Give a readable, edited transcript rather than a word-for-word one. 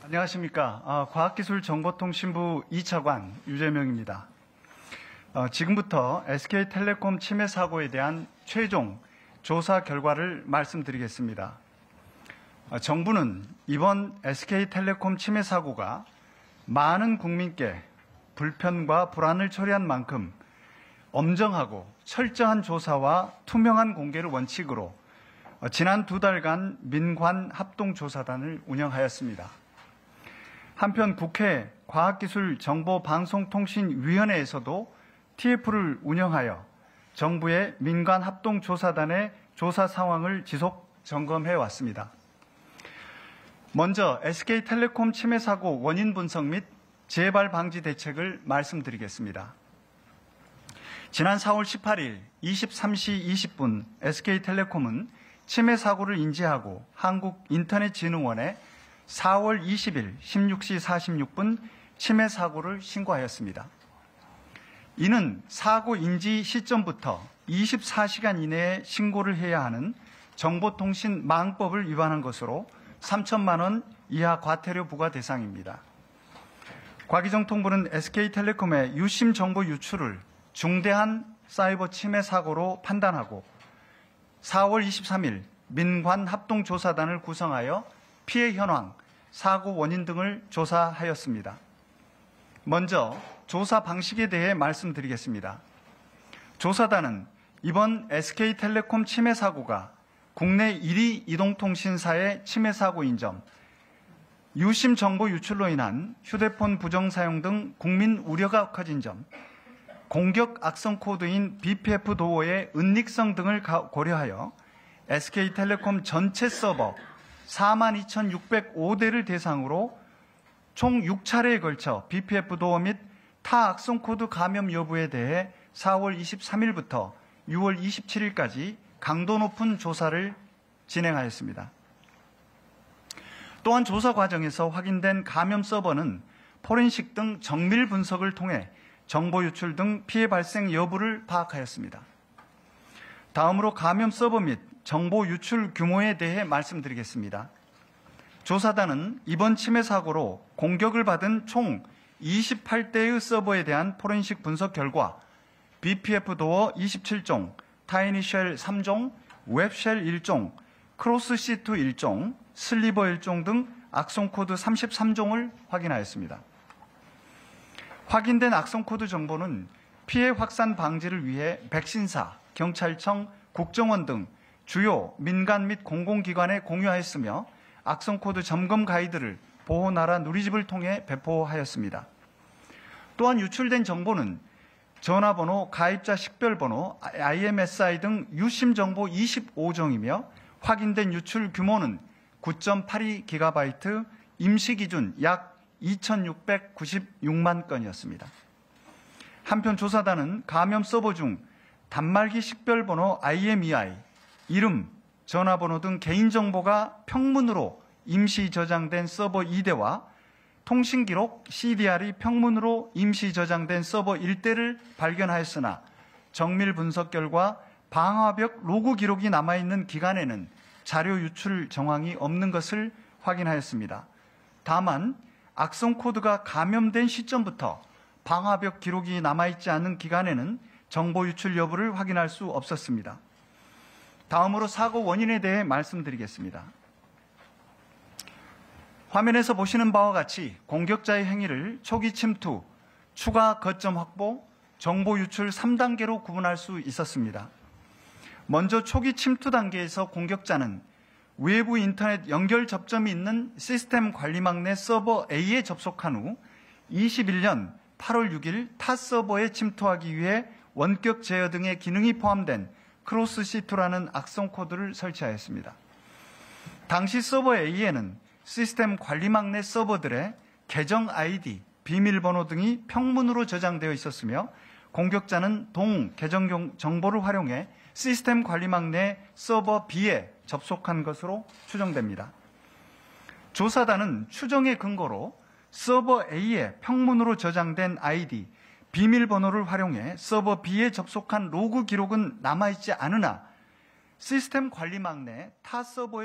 안녕하십니까. 과학기술정보통신부 2차관 유재명입니다. 지금부터 SK텔레콤 침해 사고에 대한 최종 조사 결과를 말씀드리겠습니다. 정부는 이번 SK텔레콤 침해 사고가 많은 국민께 불편과 불안을 초래한 만큼 엄정하고 철저한 조사와 투명한 공개를 원칙으로 지난 2달간 민관 합동조사단을 운영하였습니다. 한편 국회 과학기술정보방송통신위원회에서도 TF를 운영하여 정부의 민관 합동조사단의 조사 상황을 지속 점검해 왔습니다. 먼저 SK텔레콤 침해 사고 원인 분석 및 재발 방지 대책을 말씀드리겠습니다. 지난 4월 18일 23시 20분 SK텔레콤은 침해 사고를 인지하고 한국인터넷진흥원에 4월 20일 16시 46분 침해 사고를 신고하였습니다. 이는 사고 인지 시점부터 24시간 이내에 신고를 해야 하는 정보통신망법을 위반한 것으로 3천만 원 이하 과태료 부과 대상입니다. 과기정통부는 SK텔레콤의 유심 정보 유출을 중대한 사이버 침해 사고로 판단하고 4월 23일 민관 합동조사단을 구성하여 피해 현황, 사고 원인 등을 조사하였습니다. 먼저 조사 방식에 대해 말씀드리겠습니다. 조사단은 이번 SK텔레콤 침해 사고가 국내 1위 이동통신사의 침해 사고인 점, 유심 정보 유출로 인한 휴대폰 부정 사용 등 국민 우려가 커진 점, 공격 악성 코드인 BPF 도어의 은닉성 등을 고려하여 SK텔레콤 전체 서버 42,605대를 대상으로 총 6차례에 걸쳐 BPF 도어 및 타 악성 코드 감염 여부에 대해 4월 23일부터 6월 27일까지 강도 높은 조사를 진행하였습니다. 또한 조사 과정에서 확인된 감염 서버는 포렌식 등 정밀 분석을 통해 정보 유출 등 피해 발생 여부를 파악하였습니다. 다음으로 감염 서버 및 정보 유출 규모에 대해 말씀드리겠습니다. 조사단은 이번 침해 사고로 공격을 받은 총 28대의 서버에 대한 포렌식 분석 결과 BPF 도어 27종, 타이니쉘 3종, 웹쉘 1종, 크로스시트 1종, 슬리버 1종 등 악성 코드 33종을 확인하였습니다. 확인된 악성 코드 정보는 피해 확산 방지를 위해 백신사, 경찰청, 국정원 등 주요 민간 및 공공기관에 공유하였으며 악성 코드 점검 가이드를 보호나라 누리집을 통해 배포하였습니다. 또한 유출된 정보는 전화번호, 가입자 식별번호, IMSI 등 유심 정보 25종이며 확인된 유출 규모는 9.82GB, 임시 기준 약 2,696만 건이었습니다. 한편 조사단은 감염 서버 중 단말기 식별번호 IMEI, 이름, 전화번호 등 개인정보가 평문으로 임시 저장된 서버 2대와 통신기록 CDR이 평문으로 임시 저장된 서버 1대를 발견하였으나 정밀 분석 결과 방화벽 로그 기록이 남아있는 기간에는 자료 유출 정황이 없는 것을 확인하였습니다. 다만 악성 코드가 감염된 시점부터 방화벽 기록이 남아있지 않은 기간에는 정보 유출 여부를 확인할 수 없었습니다. 다음으로 사고 원인에 대해 말씀드리겠습니다. 화면에서 보시는 바와 같이 공격자의 행위를 초기 침투, 추가 거점 확보, 정보 유출 3단계로 구분할 수 있었습니다. 먼저 초기 침투 단계에서 공격자는 외부 인터넷 연결 접점이 있는 시스템 관리망 내 서버 A에 접속한 후 21년 8월 6일 타 서버에 침투하기 위해 원격 제어 등의 기능이 포함된 크로스시트라는 악성 코드를 설치하였습니다. 당시 서버 A에는 시스템 관리망 내 서버들의 계정 아이디, 비밀번호 등이 평문으로 저장되어 있었으며 공격자는 동 계정 정보를 활용해 시스템 관리망 내 서버 B에 접속한 것으로 추정됩니다. 조사단은 추정의 근거로 서버 A에 평문으로 저장된 아이디, 비밀번호를 활용해 서버 B에 접속한 로그 기록은 남아있지 않으나 시스템 관리망 내 타 서버에